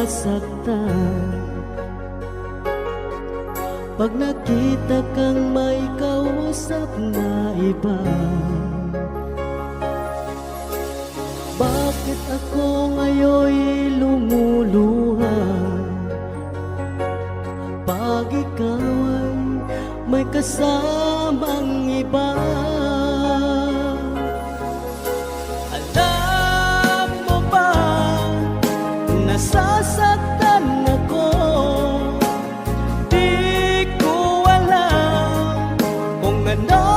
masaktan pag nakita kang may kausap na iba. Bakit ako ngayon'y lumuluha pag ikaw ay may kasamang iba? Alam mo ba, nasasaktan ako. Di ko alam kung ano